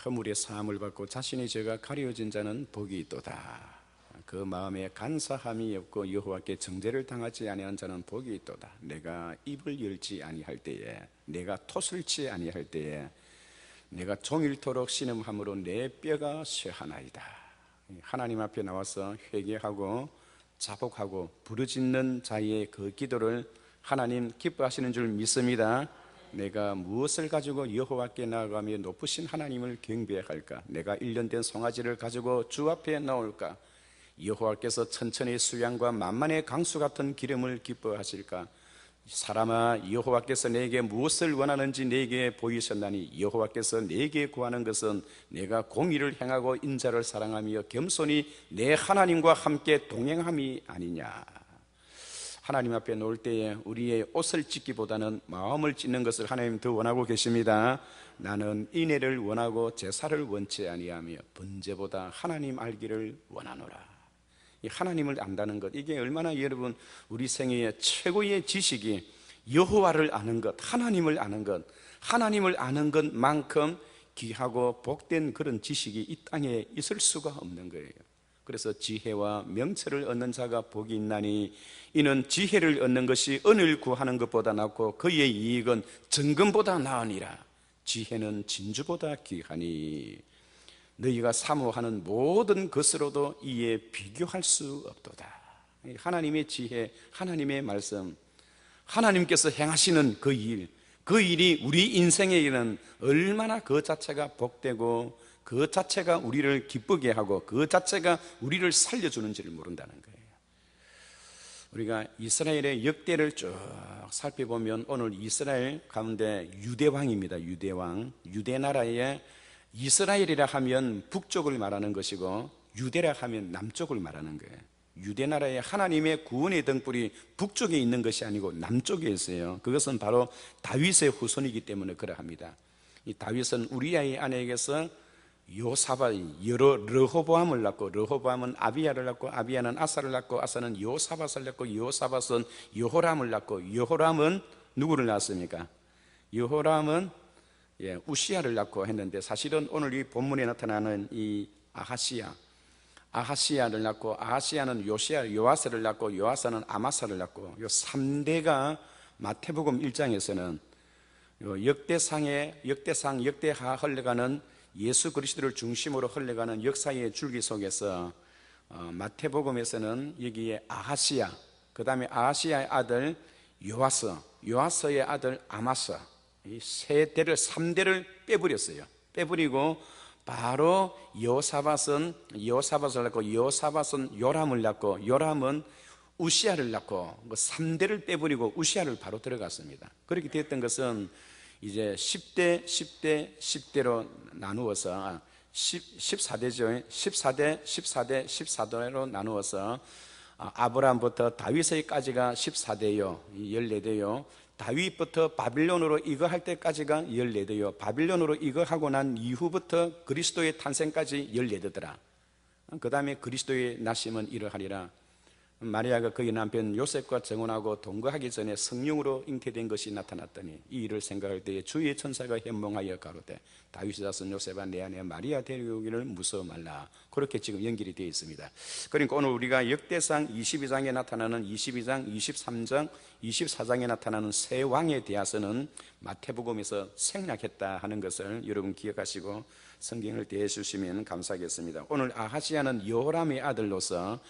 허물의 사함을 받고 자신의 죄가 가려진 자는 복이 있도다. 그 마음에 간사함이 없고 여호와께 정죄를 당하지 아니한 자는 복이 있도다. 내가 입을 열지 아니할 때에, 내가 토설치 아니할 때에, 내가 종일토록 신음함으로 내 뼈가 쇠하나이다. 하나님 앞에 나와서 회개하고 자복하고 부르짖는 자의 그 기도를 하나님 기뻐하시는 줄 믿습니다. 내가 무엇을 가지고 여호와께 나아가며 높으신 하나님을 경배할까? 내가 1년 된 송아지를 가지고 주 앞에 나올까? 여호와께서 천천히 수양과 만만의 강수 같은 기름을 기뻐하실까? 사람아, 여호와께서 내게 무엇을 원하는지 내게 보이셨나니 여호와께서 내게 구하는 것은 내가 공의를 행하고 인자를 사랑하며 겸손히 내 하나님과 함께 동행함이 아니냐. 하나님 앞에 놓을 때에 우리의 옷을 찢기보다는 마음을 찢는 것을 하나님 더 원하고 계십니다. 나는 인애를 원하고 제사를 원치 아니하며 번제보다 하나님 알기를 원하노라. 이 하나님을 안다는 것, 이게 얼마나 여러분 우리 생애의 최고의 지식이 여호와를 아는 것, 하나님을 아는 것, 하나님을 아는 것만큼 귀하고 복된 그런 지식이 이 땅에 있을 수가 없는 거예요. 그래서 지혜와 명철을 얻는 자가 복이 있나니 이는 지혜를 얻는 것이 은을 구하는 것보다 낫고 그의 이익은 정금보다 나으니라. 지혜는 진주보다 귀하니 너희가 사모하는 모든 것으로도 이에 비교할 수 없도다. 하나님의 지혜, 하나님의 말씀, 하나님께서 행하시는 그 일, 그 일이 우리 인생에게는 얼마나 그 자체가 복되고 그 자체가 우리를 기쁘게 하고 그 자체가 우리를 살려주는지를 모른다는 거예요. 우리가 이스라엘의 역대를 쭉 살펴보면 오늘 이스라엘 가운데 유대왕입니다. 유대왕, 유대나라의 이스라엘이라 하면 북쪽을 말하는 것이고 유대라 하면 남쪽을 말하는 거예요. 유대나라의 하나님의 구원의 등불이 북쪽에 있는 것이 아니고 남쪽에 있어요. 그것은 바로 다윗의 후손이기 때문에 그러합니다. 이 다윗은 우리아의 아내에게서 요사밧, 르호보암을 낳고 르호보암은 아비야를 낳고 아비야는 아사를 낳고 아사는 요사밧을 낳고 요사밧은 여호람을 낳고 여호람은 누구를 낳았습니까? 여호람은 우시야를 낳고 했는데 사실은 오늘 이 본문에 나타나는 이 아하시야를 낳고 아하시야는 요아스를 낳고 요아스는 아마사를 낳고 요 3대가 마태복음 1장에서는 역대하 흘러가는 예수 그리스도를 중심으로 흘러가는 역사의 줄기 속에서 마태복음에서는 여기에 아하시야, 그 다음에 아하시야의 아들 요아스의 아들 아마사, 이 3대를 빼버렸어요. 빼버리고 바로 여호사밧을 낳고 여호사밧은 요람을 낳고 요람은 우시야를 낳고 3대를 빼버리고 우시야를 바로 들어갔습니다. 그렇게 됐던 것은 이제 10대로 나누어서 14대죠. 14대로 나누어서 아브라함부터 다윗에까지가 14대요, 14대요. 다윗부터 바빌론으로 이거할 때까지가 14대요. 바빌론으로 이거하고 난 이후부터 그리스도의 탄생까지 14대더라. 그 다음에 그리스도의 나심은 이러하리라. 마리아가 그의 남편 요셉과 정혼하고 동거하기 전에 성령으로 잉태된 것이 나타났더니 이 일을 생각할 때에 주의 천사가 현몽하여 가로되 다윗의 자손 요셉아 내 안에 마리아 데려오기를 무서워 말라. 그렇게 지금 연결이 되어 있습니다. 그러니까 오늘 우리가 역대상 22장에 나타나는 22장, 23장, 24장에 나타나는 세 왕에 대해서는 마태복음에서 생략했다 하는 것을 여러분 기억하시고 성경을 대해 주시면 감사하겠습니다. 오늘 아하시야는 여호람의 아들로서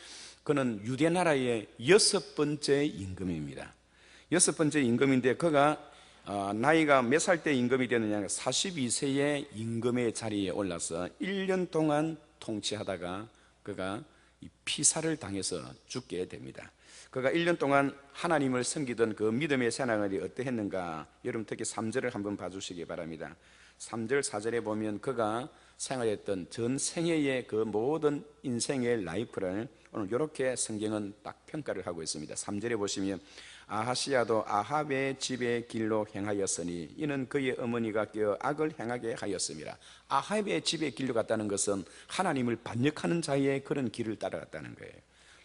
그는 유대나라의 6번째 임금입니다. 6번째 임금인데 그가 나이가 몇 살 때 임금이 되느냐, 42세의 임금의 자리에 올라서 1년 동안 통치하다가 그가 피살을 당해서 죽게 됩니다. 그가 1년 동안 하나님을 섬기던 그 믿음의 생활이 어떠했는가, 여러분 특히 3절을 한번 봐주시기 바랍니다. 3절 4절에 보면 그가 생활했던 전 생애의 그 모든 인생의 라이프를 오늘 이렇게 성경은 딱 평가를 하고 있습니다. 3절에 보시면 아하시야도 아합의 집의 길로 행하였으니 이는 그의 어머니가 깨어 악을 행하게 하였습니다. 아합의 집의 길로 갔다는 것은 하나님을 반역하는 자의 그런 길을 따라갔다는 거예요.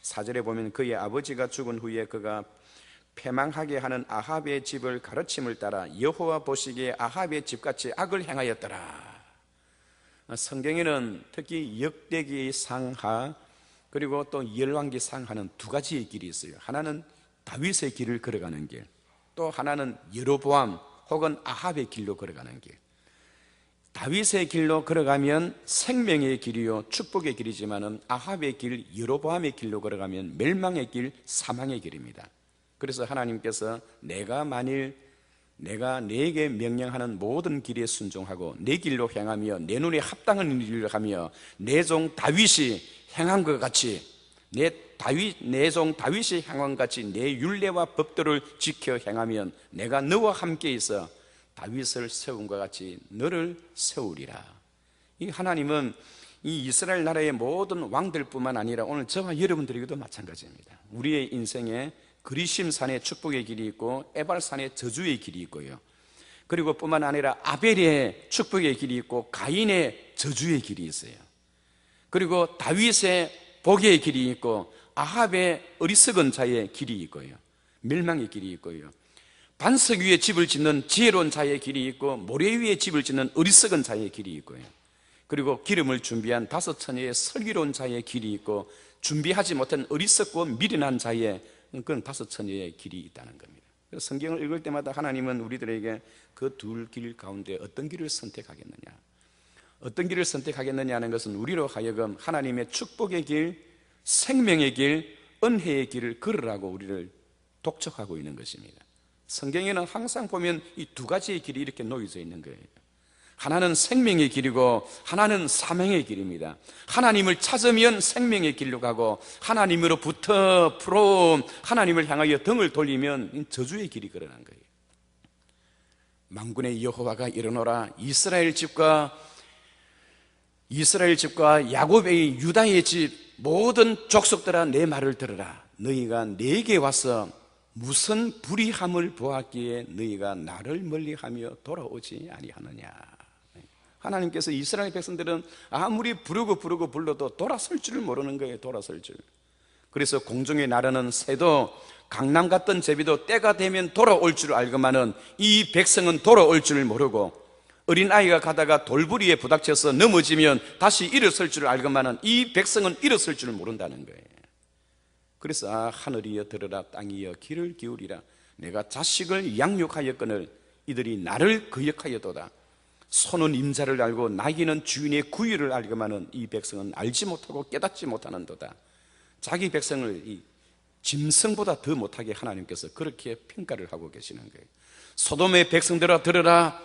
4절에 보면 그의 아버지가 죽은 후에 그가 패망하게 하는 아합의 집을 가르침을 따라 여호와 보시기에 아합의 집같이 악을 행하였더라. 성경에는 특히 역대기 상하 그리고 또 열왕기 상하는 두 가지의 길이 있어요. 하나는 다윗의 길을 걸어가는 길, 또 하나는 여로보암 혹은 아합의 길로 걸어가는 길. 다윗의 길로 걸어가면 생명의 길이요 축복의 길이지만은 아합의 길, 여로보암의 길로 걸어가면 멸망의 길, 사망의 길입니다. 그래서 하나님께서 내가 만일 내가 네게 명령하는 모든 길에 순종하고 내 길로 행하며 내 눈에 합당한 일을 하며 내 종 다윗이 행한 것 같이 내 종 다윗이 행한 것 같이 내 율례와 법도를 지켜 행하면 내가 너와 함께 있어 다윗을 세운 것 같이 너를 세우리라. 이 하나님은 이 이스라엘 나라의 모든 왕들뿐만 아니라 오늘 저와 여러분들에게도 마찬가지입니다. 우리의 인생에 그리심산의 축복의 길이 있고 에발산의 저주의 길이 있고요, 그리고 뿐만 아니라 아벨의 축복의 길이 있고 가인의 저주의 길이 있어요. 그리고 다윗의 복의 길이 있고 아합의 어리석은 자의 길이 있고요, 멸망의 길이 있고요, 반석 위에 집을 짓는 지혜로운 자의 길이 있고 모래 위에 집을 짓는 어리석은 자의 길이 있고요, 그리고 기름을 준비한 다섯 처녀의 슬기로운 자의 길이 있고 준비하지 못한 어리석고 미련한 자의 그건 다섯 처녀의 길이 있다는 겁니다. 그래서 성경을 읽을 때마다 하나님은 우리들에게 그 둘 길 가운데 어떤 길을 선택하겠느냐, 어떤 길을 선택하겠느냐는 것은 우리로 하여금 하나님의 축복의 길, 생명의 길, 은혜의 길을 걸으라고 우리를 독촉하고 있는 것입니다. 성경에는 항상 보면 이 두 가지의 길이 이렇게 놓여져 있는 거예요. 하나는 생명의 길이고 하나는 사명의 길입니다. 하나님을 찾으면 생명의 길로 가고 하나님으로부터 부러움, 하나님을 향하여 등을 돌리면 저주의 길이 걸어난 거예요. 만군의 여호와가 이르노라, 이스라엘 집과 야곱의 유다의 집 모든 족속들아 내 말을 들으라. 너희가 내게 와서 무슨 불의함을 보았기에 너희가 나를 멀리하며 돌아오지 아니하느냐. 하나님께서 이스라엘 백성들은 아무리 부르고 불러도 돌아설 줄을 모르는 거예요. 돌아설 줄. 그래서 공중에 나르는 새도 강남 같던 제비도 때가 되면 돌아올 줄 알고만은 이 백성은 돌아올 줄을 모르고, 어린아이가 가다가 돌부리에 부닥쳐서 넘어지면 다시 일어설 줄을 알고만은 이 백성은 일어설 줄을 모른다는 거예요. 그래서 하늘이여 들으라, 땅이여 귀를 기울이라. 내가 자식을 양육하였거늘 이들이 나를 거역하여도다. 손은 임자를 알고 나귀는 주인의 구유를 알고만은 이 백성은 알지 못하고 깨닫지 못하는도다. 자기 백성을 이 짐승보다 더 못하게 하나님께서 그렇게 평가를 하고 계시는 거예요. 소돔의 백성들아 들으라,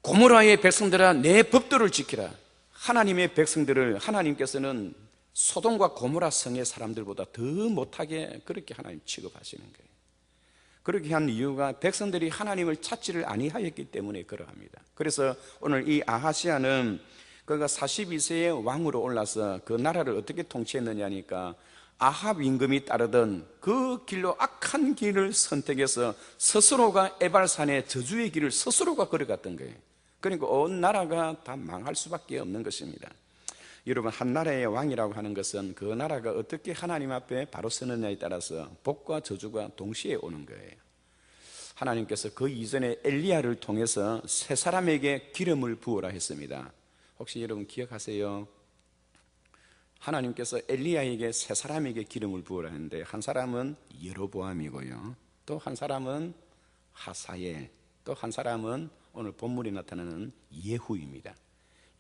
고모라의 백성들아 내 법도를 지키라. 하나님의 백성들을 하나님께서는 소돔과 고모라 성의 사람들보다 더 못하게 그렇게 하나님 취급하시는 거예요. 그렇게 한 이유가 백성들이 하나님을 찾지를 아니하였기 때문에 그러합니다. 그래서 오늘 이 아하시아는 그가 42세의 왕으로 올라서 그 나라를 어떻게 통치했느냐니까 아합 임금이 따르던 그 길로 악한 길을 선택해서 스스로가 에발산의 저주의 길을 스스로가 걸어갔던 거예요. 그러니까 온 나라가 다 망할 수밖에 없는 것입니다. 여러분, 한 나라의 왕이라고 하는 것은 그 나라가 어떻게 하나님 앞에 바로 서느냐에 따라서 복과 저주가 동시에 오는 거예요. 하나님께서 그 이전에 엘리야를 통해서 세 사람에게 기름을 부으라 했습니다. 혹시 여러분 기억하세요? 하나님께서 엘리야에게 세 사람에게 기름을 부으라 했는데, 한 사람은 여로보암이고요, 또 한 사람은 하사예, 또 한 사람은 오늘 본문에 나타나는 예후입니다.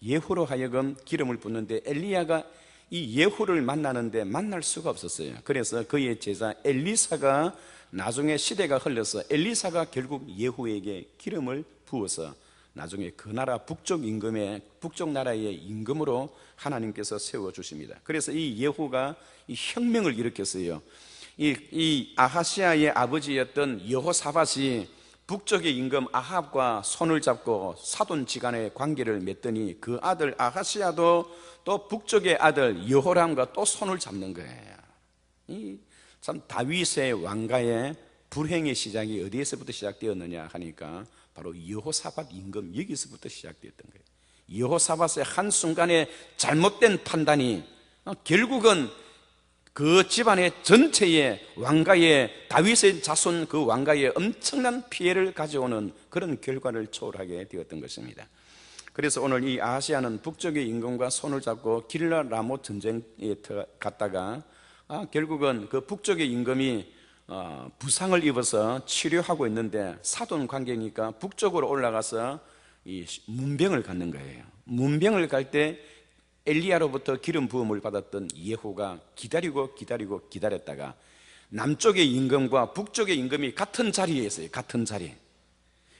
예후로 하여금 기름을 붓는데 엘리야가 이 예후를 만나는데 만날 수가 없었어요. 그래서 그의 제자 엘리사가 나중에 시대가 흘러서 엘리사가 결국 예후에게 기름을 부어서 나중에 그 나라 북쪽 나라의 임금으로 하나님께서 세워주십니다. 그래서 이 예후가 이 혁명을 일으켰어요. 이 아하시아의 아버지였던 여호사밧이 북쪽의 임금 아합과 손을 잡고 사돈지간의 관계를 맺더니 그 아들 아하시아도 또 북쪽의 아들 여호람과 또 손을 잡는 거예요. 이 참 다윗의 왕가의 불행의 시작이 어디에서부터 시작되었느냐 하니까 바로 여호사밧 임금 여기서부터 시작되었던 거예요. 여호사밧의 한순간의 잘못된 판단이 결국은 그 집안의 전체의 왕가의 다윗의 자손 그 왕가의 엄청난 피해를 가져오는 그런 결과를 초월하게 되었던 것입니다. 그래서 오늘 이 아하시아는 북쪽의 임금과 손을 잡고 길라 라못 전쟁에 갔다가 결국은 그 북쪽의 임금이 부상을 입어서 치료하고 있는데 사돈 관계니까 북쪽으로 올라가서 이 문병을 갖는 거예요. 문병을 갈 때 엘리야로부터 기름 부음을 받았던 예후가 기다렸다가 남쪽의 임금과 북쪽의 임금이 같은 자리에 있어요. 같은 자리.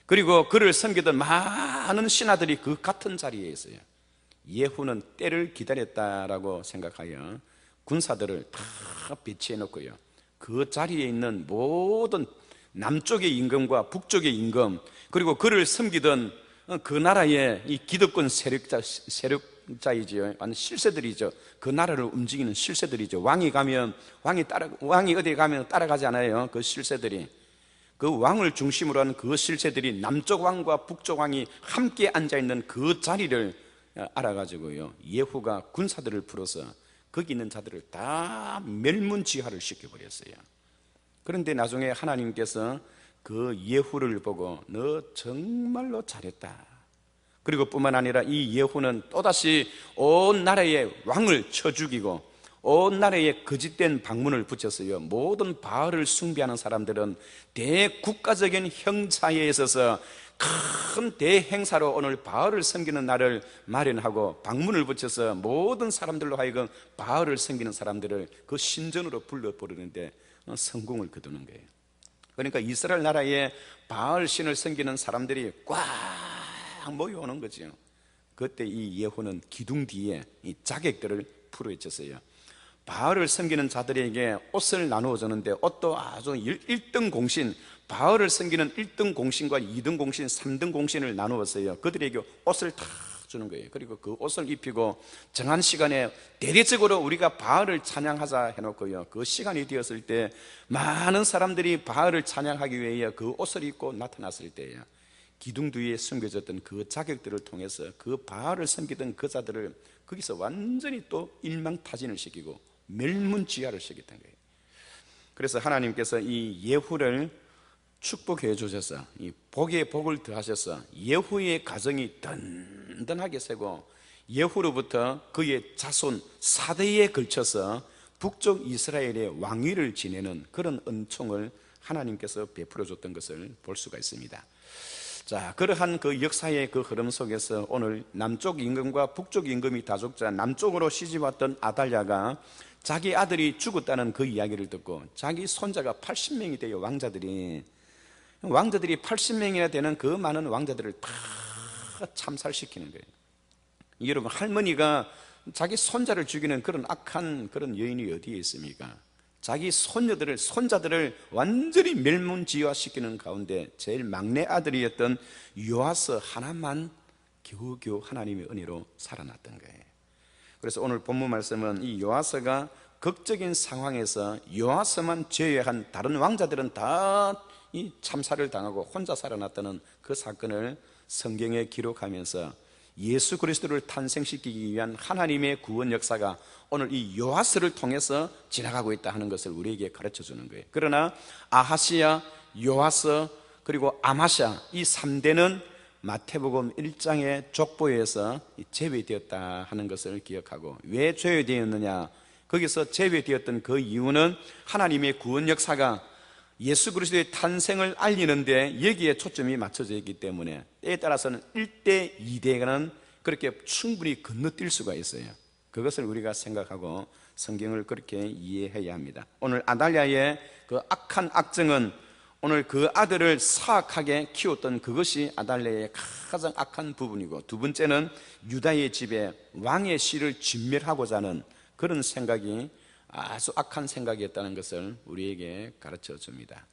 그리고 그를 섬기던 많은 신하들이 그 같은 자리에 있어요. 예후는 때를 기다렸다라고 생각하여 군사들을 다 배치해 놓고요, 그 자리에 있는 모든 남쪽의 임금과 북쪽의 임금, 그리고 그를 섬기던 그 나라의 이 기득권 세력자이지요. 완전 실세들이죠. 그 나라를 움직이는 실세들이죠. 왕이 어디 가면 따라가지 않아요. 그 실세들이, 그 왕을 중심으로 하는 그 실세들이 남쪽 왕과 북쪽 왕이 함께 앉아있는 그 자리를 알아가지고요, 예후가 군사들을 풀어서 거기 있는 자들을 다 멸문지화를 시켜버렸어요. 그런데 나중에 하나님께서 그 예후를 보고 너 정말로 잘했다. 그리고 뿐만 아니라 이 예후는 또다시 온 나라의 왕을 쳐 죽이고 온 나라에 거짓된 방문을 붙였어요. 모든 바알을 숭배하는 사람들은 대국가적인 형사에 있어서 큰 대행사로 오늘 바알을 섬기는 날을 마련하고 방문을 붙여서 모든 사람들로 하여금 바알을 섬기는 사람들을 그 신전으로 불러버리는데 성공을 거두는 거예요. 그러니까 이스라엘 나라에 바알 신을 섬기는 사람들이 꽉 모여오는 거죠. 그때 이 예후는 기둥 뒤에 이 자객들을 풀어헤쳤어요. 바알을 섬기는 자들에게 옷을 나누어 줬는데 옷도 아주 1등 공신, 바알을 섬기는 1등 공신과 2등 공신, 3등 공신을 나누었어요. 그들에게 옷을 다 주는 거예요. 그리고 그 옷을 입히고 정한 시간에 대대적으로 우리가 바알을 찬양하자 해놓고요, 그 시간이 되었을 때 많은 사람들이 바알을 찬양하기 위해 그 옷을 입고 나타났을 때예요, 기둥 뒤에 숨겨졌던 그 자격들을 통해서 그 바알을 섬기던 그 자들을 거기서 완전히 또 일망타진을 시키고 멸문지화를 시켰던 거예요. 그래서 하나님께서 이 예후를 축복해 주셔서 이 복에 복을 더하셔서 예후의 가정이 든든하게 세고 예후로부터 그의 자손 4대에 걸쳐서 북쪽 이스라엘의 왕위를 지내는 그런 은총을 하나님께서 베풀어 줬던 것을 볼 수가 있습니다. 자, 그러한 그 역사의 그 흐름 속에서 오늘 남쪽 임금과 북쪽 임금이 다족자 남쪽으로 시집왔던 아달랴가 자기 아들이 죽었다는 그 이야기를 듣고 자기 손자가 80명이 돼요. 왕자들이 80명이나 되는 그 많은 왕자들을 다 참살시키는 거예요. 여러분, 할머니가 자기 손자를 죽이는 그런 악한 그런 여인이 어디에 있습니까? 자기 손자들을 완전히 멸문지화시키는 가운데 제일 막내 아들이었던 요아스 하나만 겨우겨우 하나님의 은혜로 살아났던 거예요. 그래서 오늘 본문 말씀은 이 요아스가 극적인 상황에서 요아스만 제외한 다른 왕자들은 다 이 참살을 당하고 혼자 살아났다는 그 사건을 성경에 기록하면서 예수 그리스도를 탄생시키기 위한 하나님의 구원 역사가 오늘 이 요아스를 통해서 지나가고 있다 하는 것을 우리에게 가르쳐 주는 거예요. 그러나 아하시야, 요아스, 그리고 아마샤, 이 3대는 마태복음 1장의 족보에서 제외되었다 하는 것을 기억하고, 왜 제외되었느냐, 거기서 제외되었던 그 이유는 하나님의 구원 역사가 예수 그리스도의 탄생을 알리는데 여기에 초점이 맞춰져 있기 때문에 때에 따라서는 1대, 2대는 그렇게 충분히 건너뛸 수가 있어요. 그것을 우리가 생각하고 성경을 그렇게 이해해야 합니다. 오늘 아달랴의 그 악한 악정은 오늘 그 아들을 사악하게 키웠던 그것이 아달랴의 가장 악한 부분이고, 두 번째는 유다의 집에 왕의 씨를 진멸하고자 하는 그런 생각이 아주 악한 생각이었다는 것을 우리에게 가르쳐 줍니다.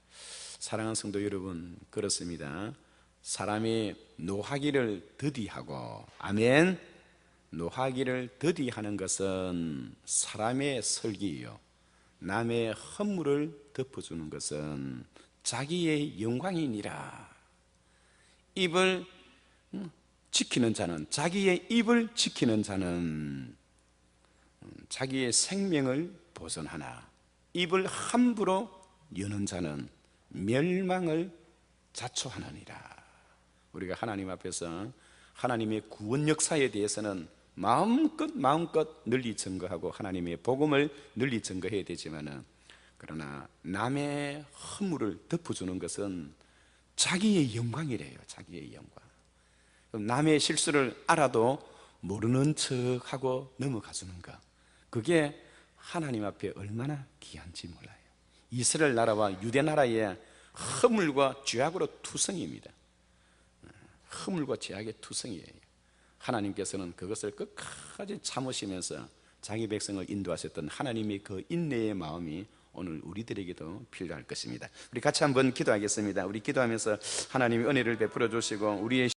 사랑하는 성도 여러분, 그렇습니다. 사람이 노하기를 더디하고, 아멘, 노하기를 더디하는 것은 사람의 설기요, 남의 허물을 덮어주는 것은 자기의 영광이니라. 입을 지키는 자는, 자기의 입을 지키는 자는 자기의 생명을 보존하나 입을 함부로 여는 자는 멸망을 자초하느니라. 우리가 하나님 앞에서 하나님의 구원 역사에 대해서는 마음껏 널리 증거하고 하나님의 복음을 널리 증거해야 되지만은, 그러나 남의 허물을 덮어주는 것은 자기의 영광이래요. 자기의 영광. 남의 실수를 알아도 모르는 척하고 넘어가주는 것, 그게 하나님 앞에 얼마나 귀한지 몰라요. 이스라엘 나라와 유대 나라의 허물과 죄악으로 투성입니다. 허물과 죄악의 투성이에요. 하나님께서는 그것을 끝까지 참으시면서 자기 백성을 인도하셨던 하나님의 그 인내의 마음이 오늘 우리들에게도 필요할 것입니다. 우리 같이 한번 기도하겠습니다. 우리 기도하면서 하나님의 은혜를 베풀어 주시고 우리의